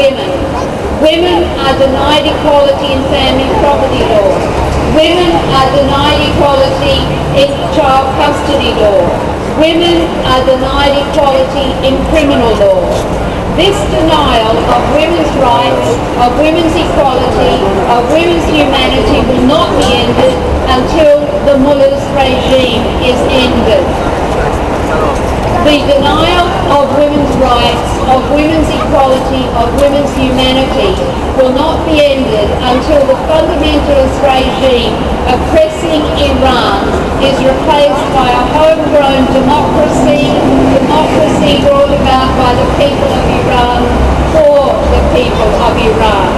women. Women are denied equality in family property law. Women are denied equality in child custody law. Women are denied equality in criminal law. This denial of women's rights, of women's equality, of women's humanity will not be ended until the mullah's regime is ended. The denial of women's rights, of women's equality, of women's humanity will not be ended until the fundamentalist regime oppressing Iran is replaced by a homegrown democracy brought about by the people of Iran for the people of Iran.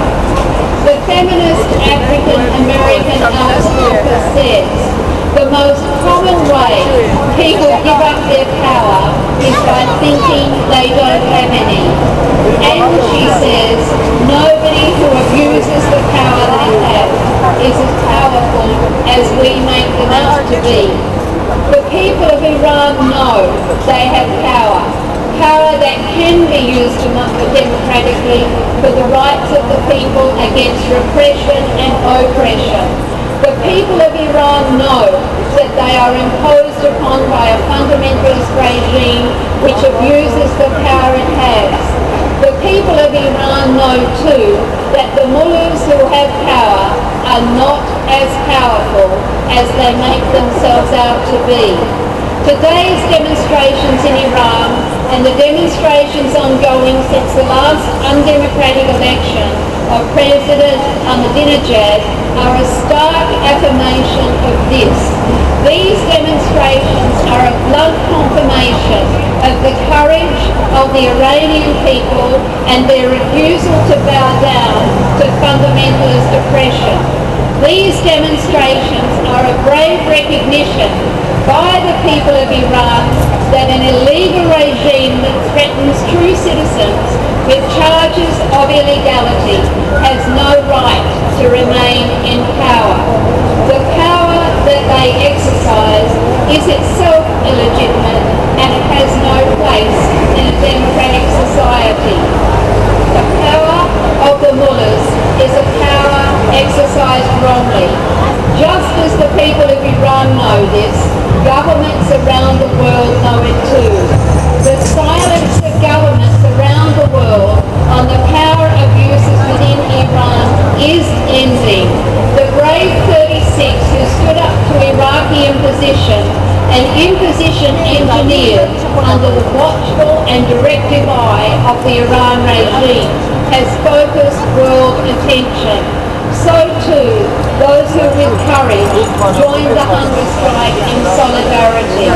The feminist African American Alice Walker says, the most common way people give up their power is by thinking they don't have any. And she says, nobody who abuses the power they have is as powerful as we make them out to be. The people of Iran know they have power that can be used democratically for the rights of the people against repression and oppression. The people of Iran know that they are imposed upon by a fundamentalist regime which abuses the power it has. The people of Iran know too that the mullahs who have power are not as powerful as they make themselves out to be. Today's demonstrations in Iran and the demonstrations ongoing since the last undemocratic election of President Ahmadinejad are a stark affirmation of this. These demonstrations are a blunt confirmation of the courage of the Iranian people and their refusal to bow down to fundamentalist oppression. These demonstrations are a brave recognition by the people of Iran that an illegal regime that threatens true citizens with charges of illegality has no right to remain in power. The power that they exercise is itself illegitimate and it has no place in a democratic society. The power of the mullahs is a power exercised wrongly. Just as the people of Iran know this, governments around the world know it too. The silence of governments around the world on the power abuses within Iran is ending. The brave 36 who stood up to Iraqi imposition, an imposition engineered under the watchful and directive eye of the Iran regime, has focused world attention. So too, those who with courage joined the hunger strike in solidarity.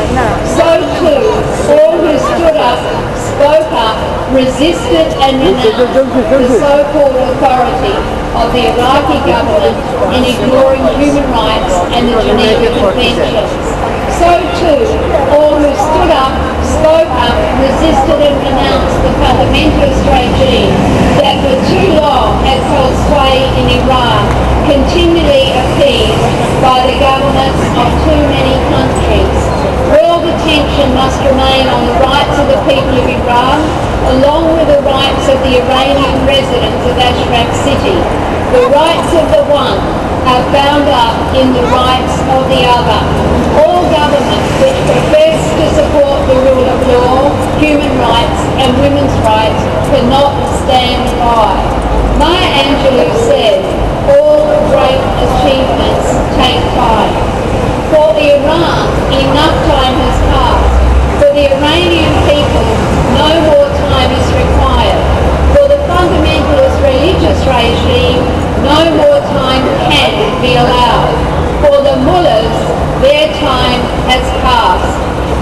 So too, all who stood up, spoke up, resisted and renounced the so-called authority of the Iraqi government in ignoring human rights and the Geneva Conventions. So too, all who stood up, spoke up, resisted and renounced the fundamentalist regime that for too long has held sway in Iran, continually appeased by the governments of too many countries. World attention must remain on the rights of the people of Iran, along with the rights of the Iranian residents of Ashraf City. The rights of the one are bound up in the rights of the other. All governments which profess to support the rule of law, human rights and women's rights cannot stand by. Maya Angelou said, all great achievements take time. For Iran, enough time has passed. For the Iranian people, no more time is required. For the fundamentalist religious regime, no more time can be allowed. For the mullahs, their time has passed.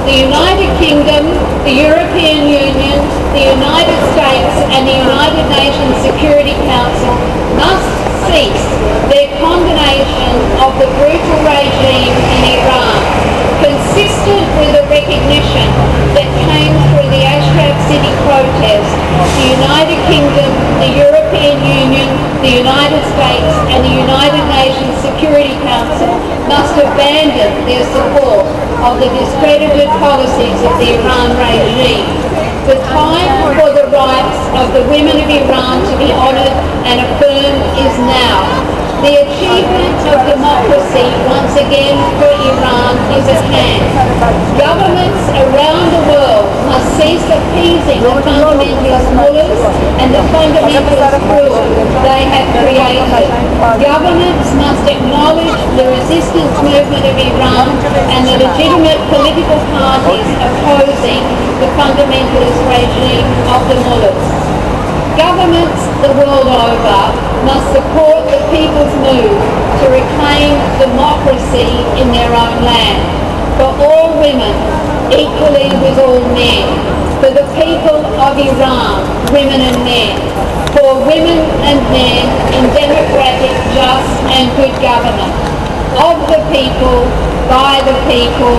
The United Kingdom, the European Union, the United States and the United Nations Security Council must cease their condemnation of the brutal regime in Iran, consistent with the recognition that came through the Ashraf City protest. The United Kingdom, the European Union, the United States and the United Nations Security Council must abandon their support of the discredited policies of the Iran regime. The time for the rights of of the women of Iran to be honoured and affirmed is now. The achievement of democracy once again for Iran is at hand. Governments around the world must cease appeasing the fundamentalist mullahs and the fundamentalist rule they have created. Governments must acknowledge the resistance movement of Iran and the legitimate political parties opposing the fundamentalist regime of the mullahs. Governments the world over must support the people's move to reclaim democracy in their own land. For all women, equally with all men. For the people of Iran, women and men. For women and men in democratic, just and good government. Of the people, by the people,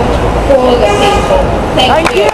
for the people. Thank you.